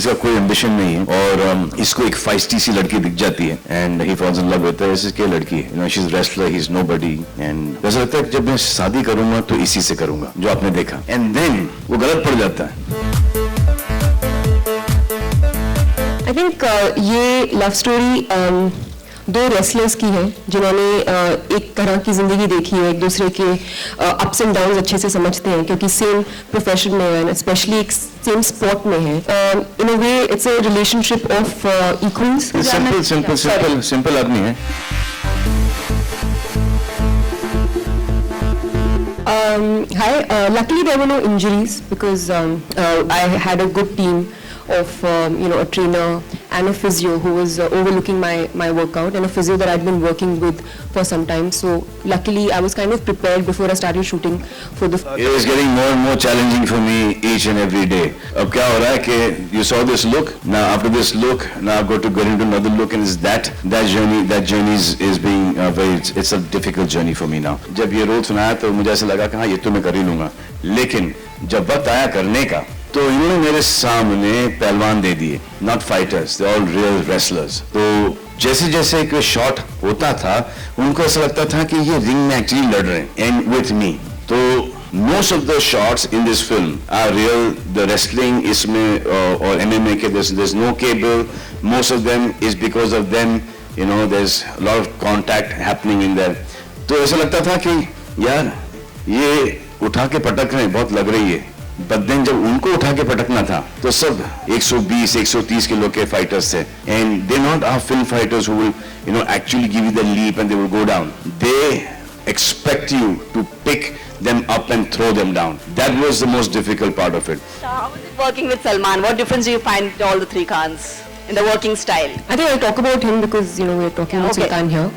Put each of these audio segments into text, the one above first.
इसका कोई एम्बिशन नहीं है और इसको एक feisty सी लड़की दिख जाती है and he falls in love with her. ऐसी क्या लड़की है, you know, she is wrestler, he is nobody. And ऐसा लगता है जब मैं शादी करूंगा तो इसी से करूंगा जो आपने देखा, एंड देन वो गलत पड़ जाता है। आई थिंक ये लव स्टोरी दो रेसलर्स की है जिन्होंने एक तरह की जिंदगी देखी है, एक दूसरे के अप्स एंड डाउन्स अच्छे से समझते हैं क्योंकि सेम प्रोफेशन में है, स्पेशली एक सेम स्पोर्ट में है। In a way it's a relationship of equals. Simple आदमी है। Hi, luckily there were no injuries because I had a good team of a trainer and a physio who was overlooking my workout, and a physio that I'd been working with for some time. So luckily I was kind of prepared before I started shooting for the. It is getting more and more challenging for me each and every day. अब क्या हो रहा है कि you saw this look, now after this look, now I've got to get into another look, and it's that journey is being it's a difficult journey for me now. जब ये role सुनाया तो मुझे ऐसा लगा कि हाँ ये तो मैं कर ही लूँगा, लेकिन जब वक्त आया करने का तो इन्होंने मेरे सामने पहलवान दे दिए, not fighters, they all real wrestlers. तो जैसे जैसे एक शॉट होता था उनको ऐसा लगता था कि ये रिंग में एक्चुअली लड़ रहे हैं एंड विथ मी। तो most of the shots in this film are real. The wrestling इसमें और MMA के there's no cable. Most of them is because of them. You know, there's a lot of contact happening in there. तो ऐसा लगता था कि यार ये उठा के पटक रहे हैं, बहुत लग रही है। बट देन जब उनको उठा के पटकना था तो सब 120-130 किलो के फाइटर्स थे, and they not are film fighters who will actually give you the leap and they will go down. They expect you to pick them up and throw them down. That was the most difficult part of it. So how was it working with Salman? What difference do you find to all the three Khans in the working style? I think I'll talk about him because we're talking about Sultan here.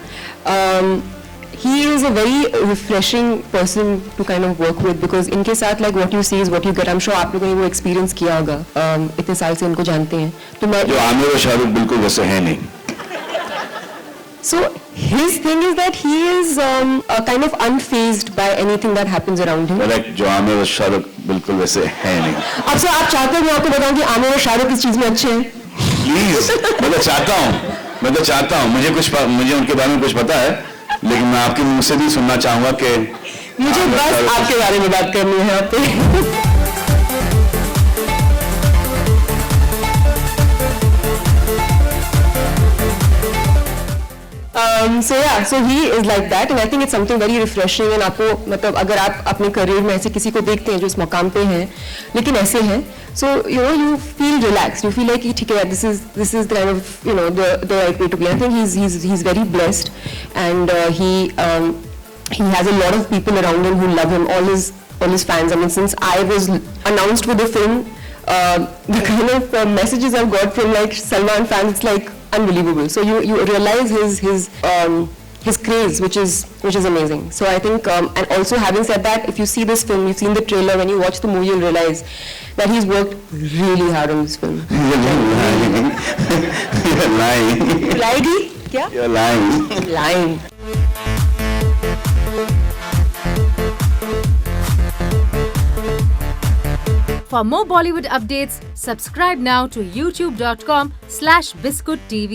He is a very refreshing person to kind of work with because इनके साथ like what you see is what you get. I'm sure आप लोगों ने वो experience किया होगा, इतने साल से इनको जानते हैं। तो मैं जो आमिर और शाहरुख बिल्कुल वैसे हैं नहीं। So his thing is that he is kind of unfazed by anything that happens around him. Correct, जो आमिर और शाहरुख बिल्कुल वैसे हैं नहीं। अब सर आप चाहते हैं मैं आपको बताऊं कि आमिर और शाहरुख इस चीज में अच्छे हैं? Please, मैं तो चाहता हूँ, मुझे उनके बारे में कुछ पता है, लेकिन मैं आपके मुंह से भी सुनना चाहूंगा कि मुझे बस आपके बारे में बात करनी है आप पे। So he is like that, and I think it's something very refreshing. And आपको मतलब अगर आप अपने करियर में ऐसे किसी को देखते हैं जो इस मकाम पे हैं लेकिन ऐसे हैं, so you feel relaxed, you feel like ठीक है, this is kind of the right way to be. I think he's very blessed, and he has a lot of people around him who love him, all his fans. I mean, since I was announced with the film, the kind of messages I've got from like Salman fans, it's like unbelievable. So you realize his craze, which is amazing. So I think, and also having said that, if you see this film, you've seen the trailer, when you watch the movie, you'll realize that he's worked really hard on this film. You're lying. Lied? क्या? You're lying. Lying. For more Bollywood updates, subscribe now to youtube.com/biscuittv.